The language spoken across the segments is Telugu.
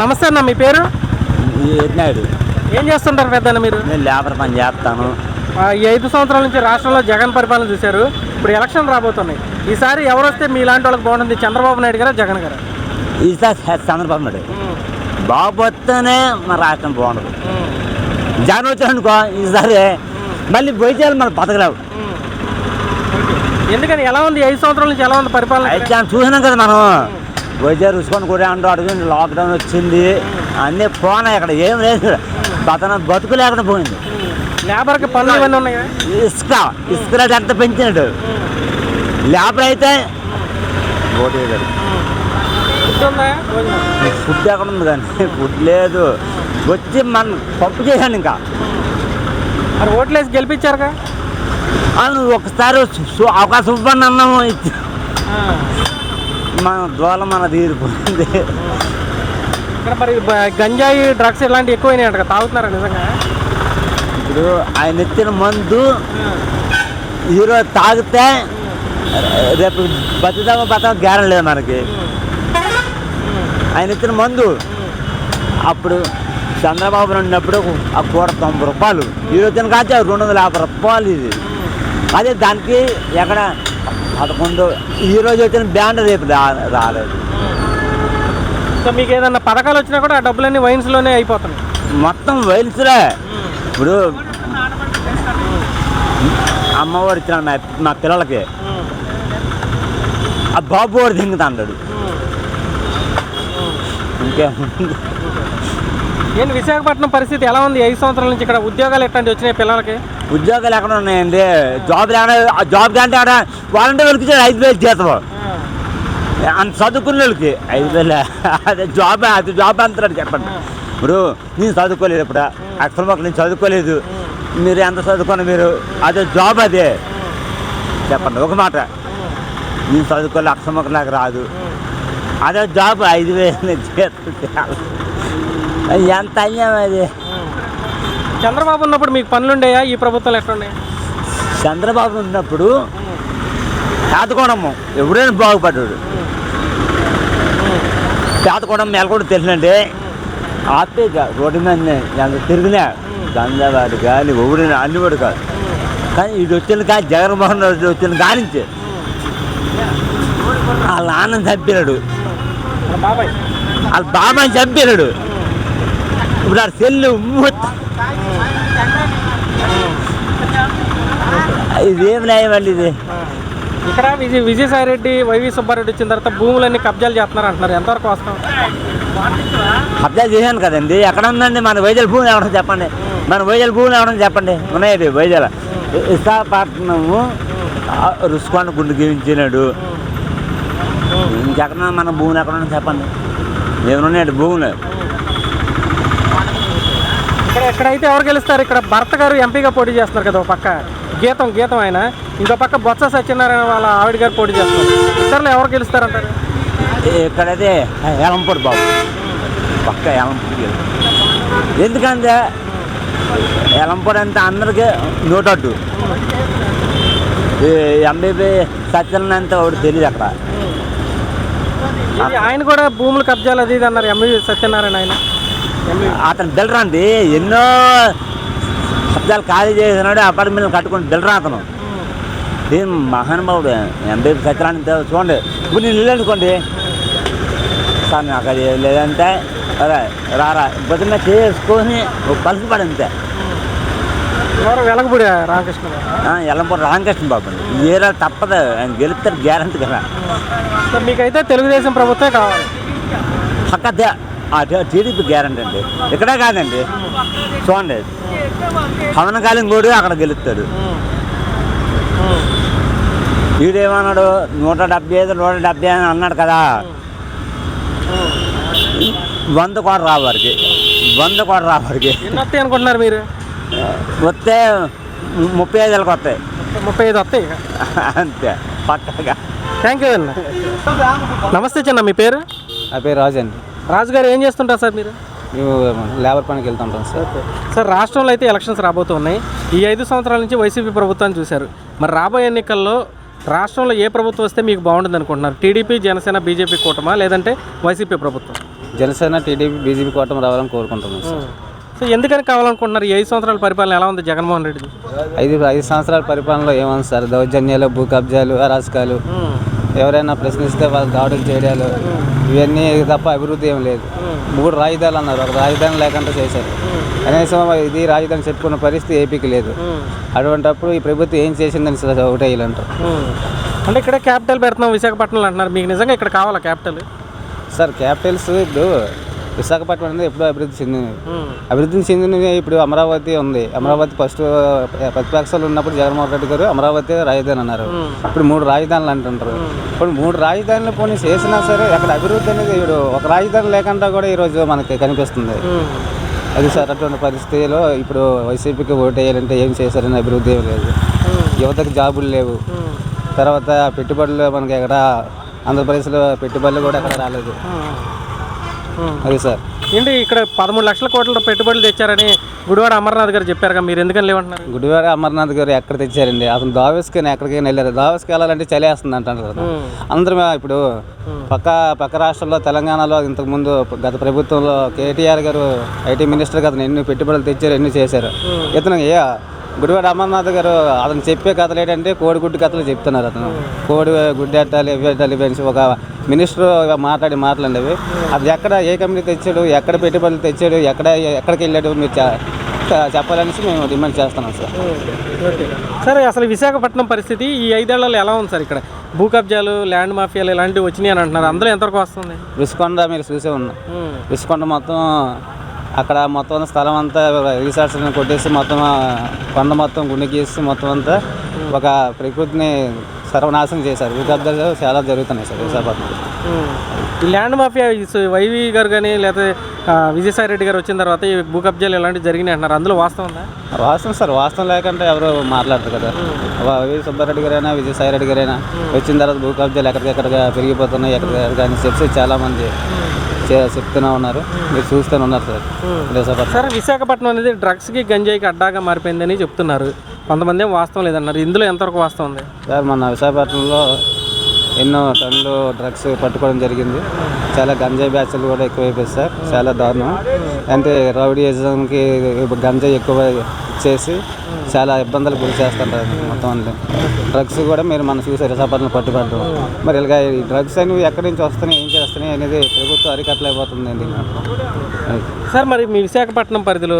నమస్తే అన్న, మీ పేరు? నాయుడు. ఏం చేస్తుంటారు పెద్దన్న మీరు? నేను లేబర్ పని చేస్తాను. ఈ 5 సంవత్సరాల నుంచి రాష్ట్రంలో జగన్ పరిపాలన చూశారు. ఇప్పుడు ఎలక్షన్ రాబోతున్నాయి. ఈసారి ఎవరు వస్తే మీలాంటి వాళ్ళకి బాగుంటుంది? చంద్రబాబు నాయుడు గారా, జగన్ గారా? ఈసారి చంద్రబాబు నాయుడు బాగుపోతేనే మన రాష్ట్రం బాగుండదు. జగన్ వచ్చానుకో ఈసారి మళ్ళీ పోయిచేయాలి, మన బతకలేవు. ఎందుకని? ఎలా ఉంది 5 సంవత్సరాల నుంచి? ఎలా ఉంది పరిపాలన? అయితే చూసినాం కదా మనం. పోయిచే రుచుకొని కూడా అంటూ అడుగుంది. లాక్డౌన్ వచ్చింది, అన్నీ పోనాయి. ఇక్కడ ఏం లేదు, బతుకు లేకుండా పోయింది. లేబర్కి పనులు ఇవన్నీ ఉన్నాయి. ఇసుక రేట్ ఎంత పెంచినాడు. లేబర్ అయితే ఓటు వేయలేదు. ఫుడ్ ఎక్కడ ఉంది కానీ ఫుడ్ లేదు. వచ్చి మనం పప్పు చేశాను. ఇంకా మరి ఓట్లేసి గెలిపించారుగా. నువ్వు ఒకసారి అవకాశం ఇవ్వండి అన్నాము. మన దోళ మన తీరిపోయింది. ఇక్కడ మరి గంజాయి, డ్రగ్స్ ఇలాంటివి ఎక్కువైనాయి అంట, తాగుతున్నారా నిజంగా? ఇప్పుడు ఆయన ఇచ్చిన మందు ఈరోజు తాగితే రేపు బతుక గ్యారెంటీ లేదు మనకి. ఆయన ఇచ్చిన మందు అప్పుడు చంద్రబాబు ఉన్నప్పుడు ఆ కూర 90 రూపాయలు, ఈరోజు కాదు 250 రూపాయలు. ఇది అదే దానికి ఎక్కడ 11. ఈరోజు వచ్చిన బ్యాండ్ రేపు రాలేదు. సో మీకు ఏదన్నా పథకాలు వచ్చినా కూడా ఆ డబ్బులన్నీ వైన్స్లోనే అయిపోతున్నాయి. మొత్తం వైన్స్లే. ఇప్పుడు అమ్మఒడి ఇచ్చిన మా పిల్లలకి ఆ బాబు వాడు దింగుతా అన్నాడు. ఇంకేముంది? ఏంటి విశాఖపట్నం పరిస్థితి ఎలా ఉంది? 5 సంవత్సరాల నుంచి ఇక్కడ ఉద్యోగాలు ఎట్లాంటి వచ్చినాయి పిల్లలకి? ఉద్యోగాలు ఎక్కడ ఉన్నాయండి? జాబ్ అంటే ఆడ వాలంటీర్ వాళ్ళకి 5,000 జీతం. అంత చదువుకున్న వాళ్ళకి 5,000. అదే జాబ్ అంటాడు. చెప్పండి. ఇప్పుడు నేను చదువుకోలేదు, ఇప్పుడు అక్షరం నేను చదువుకోలేదు. మీరు ఎంత చదువుకున్నా మీరు అదే జాబ్ అదే. చెప్పండి ఒక మాట. నేను చదువుకోలేదు, అక్షరం నాకు రాదు, అదే జాబ్ 5,000 జీతం. ఎంత అన్యాయం అది. చంద్రబాబు ఉన్నప్పుడు మీకు పనులు ఉండేయా? ఈ ప్రభుత్వాలు ఎట్లున్నాయి? చంద్రబాబు ఉన్నప్పుడు పేదకోణము ఎవడైనా బాగుపడ్డాడు. పేదకోణం మేలకూడ తెలిసినండి. ఆపేక రోడ్డు మీద ఎంత తిరిగినా గంజావాడు కానీ ఎవడైనా అన్నివాడు కాదు. కానీ ఇది వచ్చింది కానీ జగన్మోహన్ రెడ్డి వచ్చింది కానించి వాళ్ళ నాన్న చంపినాడు, వాళ్ళ బాబాయ్ చంపినాడు. ఇప్పుడు ఆ సెల్లు ఇదేం న్యాయమండి ఇది? ఇక్కడ విజయసాయి రెడ్డి, వైవి సుబ్బారెడ్డి వచ్చిన తర్వాత భూములన్నీ కబ్జాలు చేస్తున్నారు అంటున్నారు. ఎంతవరకు వాస్తవం? కబ్జా చేశాను కదండి. ఎక్కడ ఉందండి మన వైజాగ్ భూములు ఎవడం చెప్పండి? మన వైజాగ్ భూములు ఎవడం చెప్పండి? ఉన్నాయండి వైజాగ్. విశాఖపట్నము రుసుకొని గుండు గీవించినాడు. ఇంకెక్కడ మన భూములు ఎక్కడ ఉన్నాయని చెప్పండి? ఏమన్నాయండి భూములు? ఎక్కడైతే ఎవరు గెలుస్తారు? ఇక్కడ భర్త గారు ఎంపీగా పోటీ చేస్తున్నారు కదా, ఒక పక్క గీతం ఆయన, ఇంకో పక్క బొత్స సత్యనారాయణ వాళ్ళ ఆవిడ గారు పోటీ చేస్తున్నారు. ఇద్దరులో ఎవరు గెలుస్తారంటారు? ఇక్కడైతే ఎలంపూడి బాబు పక్క ఎలంపూడి. ఎందుకంటే ఎలంపూడి అంటే అందరికీ నోటట్టు. ఎంబీబీ సత్యనారాయణ అంటే ఒకటి తెలియదు అక్కడ. ఆయన కూడా భూములు కబ్జాలు అది ఇది అన్నారు. ఎంబీబీ సత్యనారాయణ ఆయన అతను బిల్డర్ అండి. ఎన్నో శబ్దాలు ఖాళీ చేసినాడు, అపార్ట్మెంట్లు కట్టుకుని బిల్డర్ అతను. ఏం మహానుభావుడు ఎంబీబీ సత్యనారాయణ. చూడండి ఇప్పుడు నేను ఇల్లు అనుకోండి సార్, నాకు అది లేదంటే రారా బతున్నా చేసుకొని పలుసు పడి అంతే. వెలగపూడి రామకృష్ణ, ఎల్లంపూడి రామకృష్ణ బాబు అండి. ఏరా తప్పదు, ఆయన గెలుస్తారు గ్యారంటీ కదా. మీకైతే తెలుగుదేశం ప్రభుత్వమే కావాలి? పక్క టీడీపీ గ్యారంటీ అండి. ఇక్కడే కాదండి, చూడండి పవన్ కళ్యాణ్ కూడా అక్కడ గెలుస్తాడు. వీడేమన్నాడు 175 అని అన్నాడు కదా. 100 కోట్ల రావారికి 100 కోట్ల రావారికి ఎన్ని వస్తాయి అనుకుంటున్నారు మీరు? వస్తే 35 వస్తాయి. 35 వస్తాయి అంతే పక్కగా. థ్యాంక్ యూ అన్న. నమస్తే చిన్న, మీ పేరు? నా పేరు రాజు అండి. రాజు గారు ఏం చేస్తుంటారు సార్ మీరు? మేము లేబర్ పనికి వెళ్తుంటాం సార్. సార్ రాష్ట్రంలో అయితే ఎలక్షన్స్ రాబోతున్నాయి. ఈ 5 సంవత్సరాల నుంచి వైసీపీ ప్రభుత్వాన్ని చూశారు. మరి రాబోయే ఎన్నికల్లో రాష్ట్రంలో ఏ ప్రభుత్వం వస్తే మీకు బాగుంటుంది అనుకుంటున్నారు? టీడీపీ, జనసేన, బీజేపీ కూటమా, లేదంటే వైసీపీ ప్రభుత్వం? జనసేన టీడీపీ బీజేపీ కూటమి రావాలని కోరుకుంటున్నాం సార్. సో ఎందుకని కావాలనుకుంటున్నారు? ఈ 5 సంవత్సరాల పరిపాలన ఎలా ఉంది జగన్మోహన్ రెడ్డిది? ఐదు సంవత్సరాల పరిపాలనలో ఏముంది సార్? దౌర్జన్యాలు, భూ కబ్జాలు, అరాచకాలు, ఎవరైనా ప్రశ్నిస్తే వాళ్ళు దాడులు చేయడాలు, ఇవన్నీ తప్ప అభివృద్ధి ఏం లేదు. 3 రాజధానులు అన్నారు, ఒక రాజధాని లేకుండా చేశారు. కనీసం ఇది రాజధాని చెప్పుకున్న పరిస్థితి ఏపీకి లేదు. అటువంటిప్పుడు ఈ ప్రభుత్వం ఏం చేసిందని ఒకటే వీళ్ళంటారు. అంటే ఇక్కడ క్యాపిటల్ పెడుతున్నాం విశాఖపట్నంలో అంటున్నారు. మీకు నిజంగా ఇక్కడ కావాలా క్యాపిటల్? సార్ క్యాపిటల్స్ ఇప్పుడు విశాఖపట్నం అనేది ఎప్పుడో అభివృద్ధి చెందినది. ఇప్పుడు అమరావతి ఉంది. అమరావతి ఫస్ట్ ప్రతిపక్షాలు ఉన్నప్పుడు జగన్మోహన్ రెడ్డి గారు అమరావతి రాజధాని అన్నారు. ఇప్పుడు 3 రాజధానులు అంటుంటారు. ఇప్పుడు 3 రాజధానులు పోనీ చేసినా సరే అక్కడ అభివృద్ధి అనేది ఇప్పుడు ఒక రాజధాని లేకుండా కూడా ఈరోజు మనకి కనిపిస్తుంది. అది సార్ అటువంటి పరిస్థితిలో ఇప్పుడు వైసీపీకి ఓటు వేయాలంటే ఏం చేశారని అభివృద్ధి ఏం లేదు. యువతకు జాబులు లేవు. తర్వాత పెట్టుబడులు మనకి ఎక్కడ ఆంధ్రప్రదేశ్లో పెట్టుబడులు కూడా ఎక్కడ రాలేదు. అది సార్ ఏంటి ఇక్కడ 13 లక్షల కోట్ల పెట్టుబడులు తెచ్చారని గుడివాడ అమర్నాథ్ గారు చెప్పారు. మీరు ఎందుకని లేవంటున్నారు? గుడివాడ అమర్నాథ్ గారు ఎక్కడ తెచ్చారండి? అసలు దావోస్కి ఎక్కడికైనా వెళ్ళారు. దావోస్కి వెళ్ళాలంటే చలేస్తుంది అంటారు కదా. అందరూ ఇప్పుడు పక్క రాష్ట్రాల్లో తెలంగాణలో ఇంతకుముందు గత ప్రభుత్వంలో కేటీఆర్ గారు ఐటీ మినిస్టర్ కదా ఎన్ని పెట్టుబడులు తెచ్చారు, ఎన్ని చేశారు. ఇతను గుడివాడ అమర్నాథ్ గారు అతను చెప్పే కథలు ఏంటంటే కోడిగుడ్డు కథలు చెప్తున్నారు. అతను కోడి గుడ్డి ఎట్టాలి, ఇవి ఎట్టాలి, ఇవి ఒక మినిస్టర్ మాట్లాడండి అవి. అది ఎక్కడ ఏ కంపెనీ తెచ్చాడు, ఎక్కడ పెట్టుబడులు తెచ్చాడు, ఎక్కడికి వెళ్ళాడు మీరు చెప్పాలనేసి మేము డిమాండ్ చేస్తున్నాం సార్. సరే అసలు విశాఖపట్నం పరిస్థితి ఈ 5 ఏళ్లలో ఎలా ఉంది సార్? ఇక్కడ భూ కబ్జాలు, ల్యాండ్ మాఫియాలు ఇలాంటివి వచ్చినాయి అని అంటున్నారు. అందులో ఎంతవరకు వస్తుంది? రుషికొండ మీరు చూసే ఉన్నాం. రుషికొండ మొత్తం అక్కడ మొత్తం స్థలం అంతా రిసార్ట్స్ కొట్టేసి మొత్తం కొండ మొత్తం గుండె గీసి మొత్తం అంతా ఒక ప్రకృతిని సర్వనాశనం చేశారు. భూ కబ్జాలు చాలా జరుగుతున్నాయి సార్ విశాఖపట్నం. ఈ ల్యాండ్ మాఫియా వైవి గారు కానీ లేకపోతే విజయసాయి రెడ్డి గారు వచ్చిన తర్వాత ఈ భూ కబ్జాలు ఇలాంటివి జరిగినాయి అంటున్నారు. అందులో వాస్తవం ఉందా? వాస్తవం సార్. వాస్తవం లేకుంటే ఎవరు మాట్లాడతారు కదా. వైవి సుబ్బారెడ్డి గారైనా విజయసాయి రెడ్డి గారైనా వచ్చిన తర్వాత భూ కబ్జాలు ఎక్కడికెక్కడిగా పెరిగిపోతున్నాయి, ఎక్కడికెక్కడ కానీ చెప్పి చాలామంది చెప్తూనే ఉన్నారు. మీరు చూస్తూనే ఉన్నారు సార్. సార్ విశాఖపట్నం అనేది డ్రగ్స్కి గంజాయికి అడ్డాగా మారిపోయిందని చెప్తున్నారు. కొంతమంది ఏం వాస్తవం లేదన్నారు. ఇందులో ఎంతవరకు వాస్తవం ఉంది? సార్ మన విశాఖపట్నంలో ఎన్నో టన్నులు డ్రగ్స్ పట్టుకోవడం జరిగింది. చాలా గంజాయి బ్యాచ్లు కూడా ఎక్కువైపోయింది సార్. చాలా దారుణం. అంటే రౌడీయిజంకి గంజాయి ఎక్కువ ఇచ్చేసి చాలా ఇబ్బందులు గురి చేస్తుంటారు మొత్తం అన్ని. డ్రగ్స్ కూడా మీరు మనం చూసారు విశాఖపట్నం పట్టుబడ్డం. మరి ఇలాగ ఈ డ్రగ్స్ అనేవి ఎక్కడి నుంచి వస్తున్నాయి, ఏం చేస్తున్నాయి అనేది ప్రభుత్వం అరికట్టలేకపోతుందండి. సార్ మరి మీ విశాఖపట్నం పరిధిలో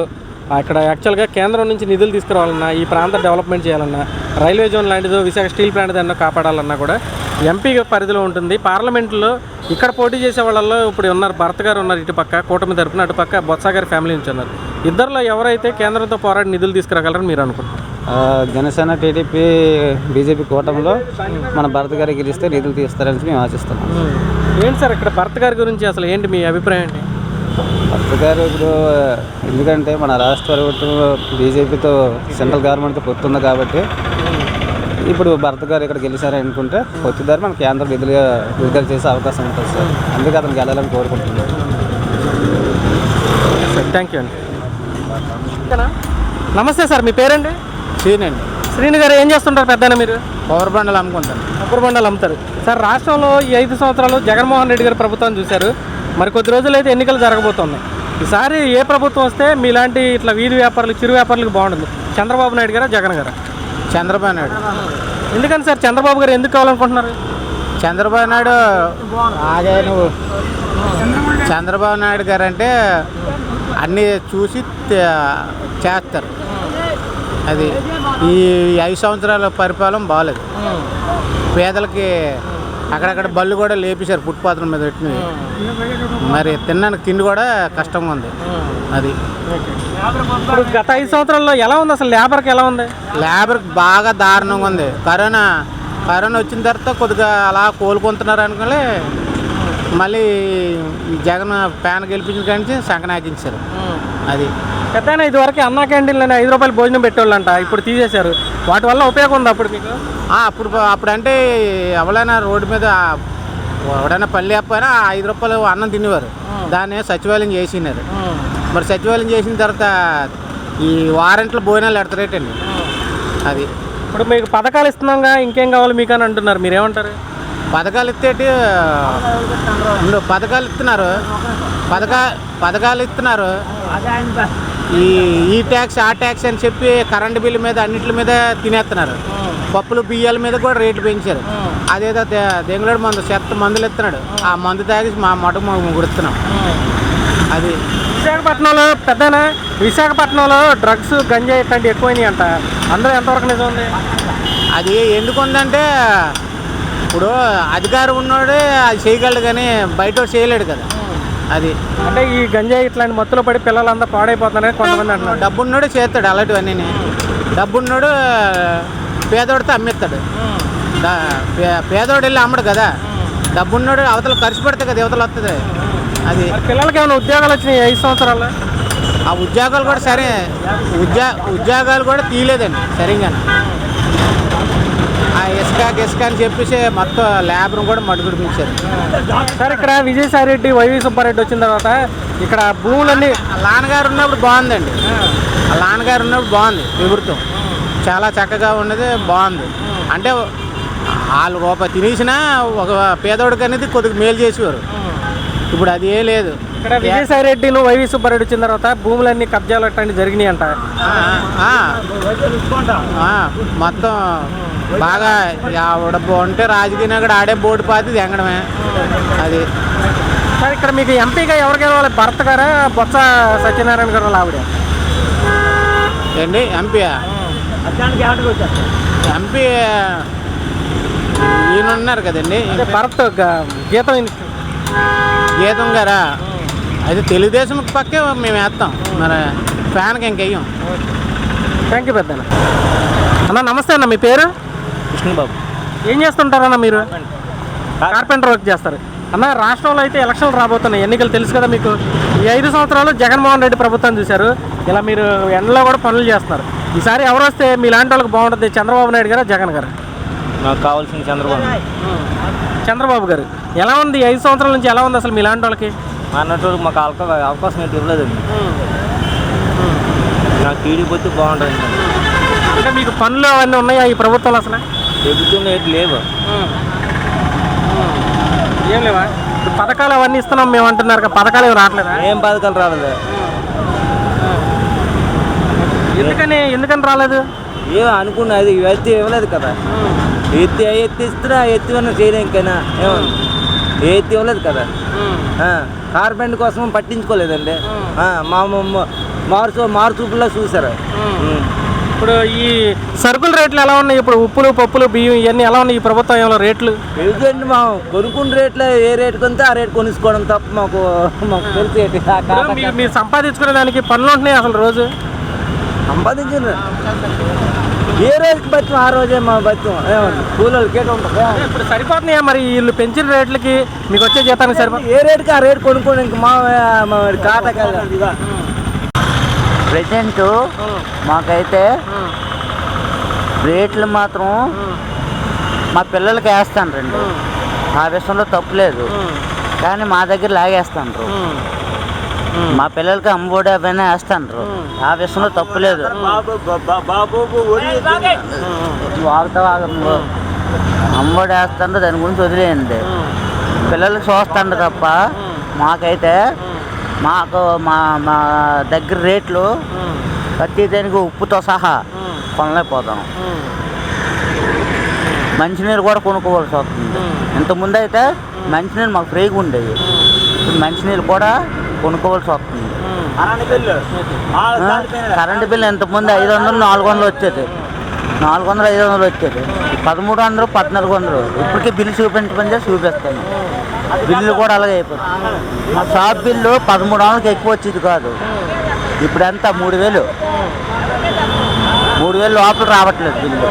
అక్కడ యాక్చువల్గా కేంద్రం నుంచి నిధులు తీసుకురావాలన్నా, ఈ ప్రాంత డెవలప్మెంట్ చేయాలన్నా, రైల్వే జోన్ లాంటిదో విశాఖ స్టీల్ ప్లాంట్ దాన్ని కాపాడాలన్నా కూడా ఎంపీ పరిధిలో ఉంటుంది. పార్లమెంట్లో ఇక్కడ పోటీ చేసే వాళ్ళల్లో ఇప్పుడు ఉన్నారు, భరత్ గారు ఉన్నారు ఇటు పక్క కూటమి తరపున, అటు పక్క బొత్స గారి ఫ్యామిలీ నుంచి ఉన్నారు. ఇద్దరిలో ఎవరైతే కేంద్రంతో పోరాడి నిధులు తీసుకురాగలరని మీరు అనుకుంటున్నారు? జనసేన టీడీపీ బీజేపీ కూటమిలో మన భరత్ గారికి గెలిస్తే నిధులు తీస్తారని మేము ఆశిస్తున్నాం. ఏంటి సార్ ఇక్కడ భరత్ గారి గురించి అసలు ఏంటి మీ అభిప్రాయం ఏంటి? భరత్ గారు ఇప్పుడు ఎందుకంటే మన రాష్ట్ర ప్రభుత్వం బీజేపీతో సెంట్రల్ గవర్నమెంట్తో పొత్తుంది కాబట్టి ఇప్పుడు భరత్ గారు ఇక్కడ గెలిచారని అనుకుంటే వచ్చేదారు మన కేంద్రం విడుదల చేసే అవకాశం ఉంటుంది సార్. అందుకే అతనికి వెళ్ళాలని కోరుకుంటున్నాను సార్. థ్యాంక్ యూ అండి. నమస్తే సార్, మీ పేరండి? శ్రీనండి. శ్రీని గారు ఏం చేస్తుంటారు పెద్దన? మీరు పవర్ బండలు అమ్ముకుంటారు. పవర్ బండలు అమ్ముతారు సార్. రాష్ట్రంలో ఈ 5 సంవత్సరాలు జగన్మోహన్ రెడ్డి గారి ప్రభుత్వాన్ని చూశారు. మరి కొద్ది రోజులు అయితే ఎన్నికలు జరగబోతున్నాయి. ఈసారి ఏ ప్రభుత్వం వస్తే మీలాంటి ఇట్లా వీధి వ్యాపారులు, చిరు వ్యాపారులకు బాగుంటుంది? చంద్రబాబు నాయుడు గారా, జగన్ గారా? చంద్రబాబు నాయుడు. ఎందుకని సార్ చంద్రబాబు గారు ఎందుకు కావాలనుకుంటున్నారు? చంద్రబాబు నాయుడు చంద్రబాబు నాయుడు గారు అంటే అన్నీ చూసి చేస్తారు. అది ఈ 5 సంవత్సరాల పరిపాలన బాగాలేదు. పేదలకి అక్కడక్కడ బళ్ళు కూడా లేపేశారు, ఫుట్పాత్ల మీద పెట్టినవి. మరి తినడానికి తిండి కూడా కష్టంగా ఉంది. అది ఇప్పుడు గత 5 సంవత్సరాల్లో ఎలా ఉంది అసలు? లేబర్కి ఎలా ఉంది? లేబర్కి బాగా దారుణంగా ఉంది. కరోనా వచ్చిన తర్వాత కొద్దిగా అలా కోలుకుంటున్నారు అనుకోలే. మళ్ళీ ఈ జగన్ ఫ్యాన్ గెలిపించిన కానీ సంకనాకించారు. అది పెద్దయినా ఇదివరకు అన్నా క్యాంటీన్లని 5 రూపాయలు భోజనం పెట్టేవాళ్ళంట, ఇప్పుడు తీసేశారు. వాటి వల్ల ఉపయోగం ఉంది అప్పుడు మీకు? అప్పుడంటే ఎవరైనా రోడ్డు మీద ఎవడైనా పల్లె అప్పైనా 5 రూపాయలు అన్నం తినేవారు. దాన్ని సచివాలయం చేసినారు. మరి సచివాలయం చేసిన తర్వాత ఈ వారంట్లో భోజనాలు ఎడతారేటండి. అది ఇప్పుడు మీకు పథకాలు ఇస్తున్నాగా, ఇంకేం కావాలి మీకు అని అంటున్నారు. మీరేమంటారు? పథకాలు ఇస్తున్నారు. పథకాలు ఇస్తున్నారు. ఈ ట్యాక్స్ ఆ ట్యాక్స్ అని చెప్పి కరెంటు బిల్లు మీద అన్నిటి మీద తినేస్తున్నారు. పప్పులు బియ్యాల మీద కూడా రేట్లు పెంచారు. అదేదో దెంగులాడు మందులు ఇస్తున్నాడు. ఆ మందు తాగి మా మొట్టకు గుడుతున్నాం. అది విశాఖపట్నంలో డ్రగ్స్ గంజాయి ఇట్లాంటివి ఎక్కువైనాయి అంట. అందరూ ఎంతవరకు నిజం ఉంది? అది ఎందుకు ఉందంటే ఇప్పుడు అధికారం ఉన్నోడే అది చేయగలడు కానీ బయట చేయలేడు కదా. అది అంటే ఈ గంజాయి ఇట్లాంటి మత్తులో పడి పిల్లలంతా పాడైపోతున్నారని కొంతమంది అంటున్నారు. డబ్బున్నోడే చేస్తాడు అలాంటివన్నీ. డబ్బున్నోడు పేదోడితో అమ్మేస్తాడు. పేదోడు వెళ్ళి అమ్మడు కదా. డబ్బున్నోడు అవతల ఖర్చు పెడితే కదా యువతలు వస్తుంది. అది పిల్లలకి ఏమైనా ఉద్యోగాలు వచ్చినాయి 5 సంవత్సరాలు? ఆ ఉద్యోగాలు కూడా సరే ఉద్యోగాలు కూడా తీయలేదండి సరిగా. ఆ ఇసుక అని చెప్పేసి మొత్తం లేబర్ను కూడా మడుగుడిపించారు. సార్ ఇక్కడ విజయసాయి రెడ్డి వైవి సుబ్బారెడ్డి వచ్చిన తర్వాత ఇక్కడ భూములన్నీ నాన్నగారు ఉన్నప్పుడు బాగుందండి. నాన్నగారు ఉన్నప్పుడు బాగుంది. ప్రభుత్వం చాలా చక్కగా ఉన్నది, బాగుంది. అంటే వాళ్ళు రూపాయి తినేసినా ఒక పేదోడికి అనేది కొద్దిగా మేలు చేసేవారు. ఇప్పుడు అది ఏ లేదు. ఇక్కడ విజయసాయి రెడ్డిను వైవి సుబ్బారెడ్డి వచ్చిన తర్వాత భూములన్నీ కబ్జాలు అట్లాంటివి జరిగినాయి అంట. మొత్తం బాగా ఉంటే రాజకీయ నాయకుడు ఆడే బోర్డు పాతి ఎంగడమే. అది సార్ ఇక్కడ మీకు ఎంపీగా ఎవరు గెలవాలి? భరత్ గారా, బొత్స సత్యనారాయణ గారు, ఆవిడ ఏంటి ఎంపీ ఈయన ఉన్నారు కదండి భరత్ గీతం గారా. అది తెలుగుదేశం పక్కే మేము వేస్తాం. మరి ఫ్యాన్కి ఇంకెయ్యం. థ్యాంక్ యూ పెద్ద అన్న. నమస్తే అన్న, మీ పేరు? కృష్ణబాబు. ఏం చేస్తుంటారన్న మీరు? కార్పెంటర్ వర్క్ చేస్తారు అన్న. రాష్ట్రంలో అయితే ఎలక్షన్లు రాబోతున్నాయి, ఎన్నికలు తెలుసు కదా మీకు. ఈ 5 సంవత్సరాలు జగన్మోహన్ రెడ్డి ప్రభుత్వం చూశారు. ఇలా మీరు ఎండలో కూడా పనులు చేస్తున్నారు. ఈసారి ఎవరు వస్తే మీలాంటి వాళ్ళకి బాగుంటుంది? చంద్రబాబు నాయుడు గారా, జగన్ గారు? నాకు కావాల్సిన చంద్రబాబు గారు. ఎలా ఉంది 5 సంవత్సరాల నుంచి? ఎలా ఉంది అసలు మీలాంటి వాళ్ళకి? అన్నట్టు మాకు అవకాశం ఏంటి ఇవ్వలేదండి. నాకు టీడీపీ బాగుంటుంది. అంటే మీకు పనులు అవన్నీ ఉన్నాయా ఈ ప్రభుత్వంలో? అసలు ప్రభుత్వంలో ఏంటి లేవు. ఏం లేవా? పథకాలు అవన్నీ ఇస్తున్నాం మేము అంటున్నారు కదా, పథకాలు ఏమి రావట్లేదా? ఏం పథకాలు రాలేదు. ఎందుకని రాలేదు? ఏమో అనుకున్నా, అది ఎత్తి ఇవ్వలేదు కదా. ఎత్తి ఇస్తున్నా ఎత్తివన్నా చేయలేం కన్నా. ఏమన్నా ఎత్తి ఇవ్వలేదు కదా. కార్పెంట్ కోసం పట్టించుకోలేదండి. మార్చుపుల్లో చూసారు. ఇప్పుడు ఈ సరుకుల రేట్లు ఎలా ఉన్నాయి? ఇప్పుడు ఉప్పులు, పప్పులు, బియ్యం ఇవన్నీ ఎలా ఉన్నాయి ఈ ప్రభుత్వం ఏమైనా రేట్లు? ఎందుకండి మా కొనుక్కున్న రేట్లు ఏ రేటు కొంటే ఆ రేటు కొనుక్కోవడం తప్ప మాకు తెలిసి మీరు సంపాదించుకునే దానికి పనులు ఉంటున్నాయి అసలు రోజు సంపాదించిన ఏ రోజుకి బతుం ఆ రోజే మా బతుం. ఏమన్నా కూలీలకి ఉంటుంది. ఇప్పుడు సరిపోతున్నాయా మరి వీళ్ళు పెంచిన రేట్లకి మీకు వచ్చే జీతానికి సరిపోతుంది? ఏ రేటుకి ఆ రేటు కొనుక్కోండి. ఇంక మా ఖాతా కదా. ప్రజెంట్ మాకైతే రేట్లు మాత్రం మా పిల్లలకి వేస్తాను. ఆ విషయంలో తప్పులేదు, కానీ మా దగ్గర లాగేస్తాను. మా పిల్లలకి అమ్మఒడి అవన్నీ వేస్తాను. ఆ విషయంలో తప్పులేదు. అమ్మఒడి వేస్తాను, దాని గురించి వదిలేయండి. పిల్లలకి చూస్తాను తప్ప మాకైతే మాకు మా దగ్గర రేట్లు ప్రతి దానికి ఉప్పుతో సహా కొనలేకపోతాం. మంచినీరు కూడా కొనుక్కోవాల్సి వస్తుంది. ఇంతకుముందు అయితే మంచినీరు మాకు ఫ్రీగా ఉండేది. ఇప్పుడు మంచినీరు కూడా కొనుక్కోవాల్సి వస్తుంది. కరెంటు బిల్లు ఇంతకుముందు 500, 400 వచ్చేది. 400, 500 వచ్చేది. 1300, 1400. ఇప్పటికీ బిల్లు చూపించమని చూపిస్తాను. బిల్లు కూడా అలాగే అయిపోతుంది. మా షాప్ బిల్లు 1300కి ఎక్కువ వచ్చేది కాదు. ఇప్పుడు ఎంత 3000. 3000 లోపల రావట్లేదు బిల్లు.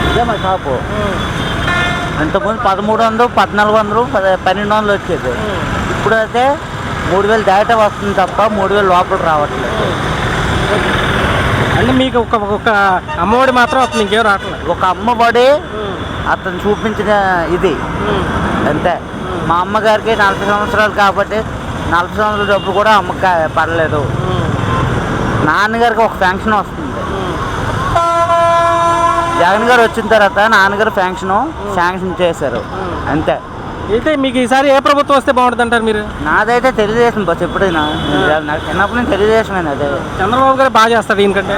ఇదే మా షాపు. ఇంతకుముందు 1300, 1400, 1200 వచ్చేది. ఇప్పుడైతే 3000 దాటే వస్తుంది తప్ప 3000 లోపల రావట్లేదు. అంటే మీకు ఒక అమ్మఒడి మాత్రం అతను ఇంకేం రావట్లేదు. ఒక అమ్మఒడి అతను చూపించిన ఇది అంతే. మా అమ్మగారికి 40 సంవత్సరాలు కాబట్టి 40 సంవత్సరాల డబ్బు కూడా అమ్మకి పడలేదు. నాన్నగారికి ఒక పెన్షన్ వస్తుంది. జగన్ గారు వచ్చిన తర్వాత నాన్నగారు శాంక్షన్ చేశారు అంతే. అయితే మీకు ఈసారి ఏ ప్రభుత్వం వస్తే బాగుంటుంది అంటారు మీరు? నాదైతే తెలుగుదేశం బస్ ఎప్పుడైనా నాకు చిన్నప్పటి నుంచి తెలుగుదేశమేనా అదే. చంద్రబాబు గారు బాగా చేస్తాడు ఈయనకంటే.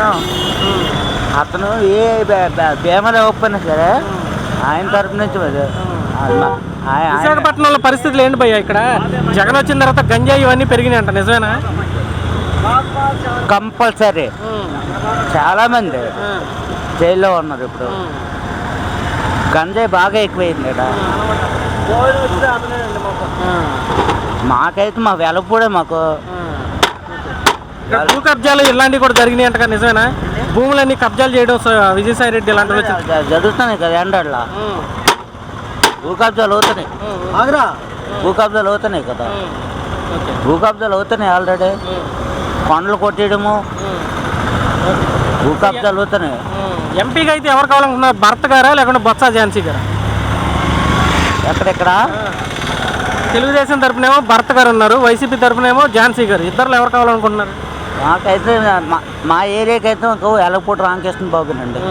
అతను ఏ బీమాలు ఇవ్వకపోయినా సరే ఆయన తరపు నుంచి అదే. విశాఖపట్నంలో పరిస్థితులు ఏంటి భయ్యా? ఇక్కడ జగన్ వచ్చిన తర్వాత గంజాయి ఇవన్నీ పెరిగినాయి అంట, నిజమేనా? కంపల్సరీ చాలా మంది జైల్లో ఉన్నారు ఇప్పుడు. గంజాయి బాగా ఎక్కువైంది ఇక్కడ. మాకైతే మా వెలపూడే మాకు భూ కబ్జాలు ఇలాంటివి కూడా జరిగినాయి అంట, నిజమేనా? భూములన్నీ కబ్జాలు చేయడం విజయసాయి రెడ్డి ఇలాంటివి జరుగుతున్నాయి కదా ఎండలా. భూ కబ్జాలు అవుతున్నాయి, భూ కబ్జాలు అవుతున్నాయి కదా, భూ కబ్జాలు అవుతున్నాయి ఆల్రెడీ. కొండలు కొట్టేయడము, భూ కబ్జాలు అవుతున్నాయి. ఎంపీగా అయితే ఎవరు కావాలనుకున్నారు? భరత్ గారా లేకుంటే బొత్స ఝాన్సీ గారా? ఎక్కడెక్కడ తెలుగుదేశం తరపునేమో భరత్ గారు ఉన్నారు, వైసీపీ తరపునేమో ఝాన్సీ గారు. ఇద్దరు ఎవరు కావాలనుకుంటున్నారు? మాకైతే మా ఏరియాకి అయితే ఎలగపూట రామకృష్ణ బాబునండి.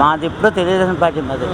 మాది ఇప్పుడు తెలుగుదేశం పార్టీ మాది.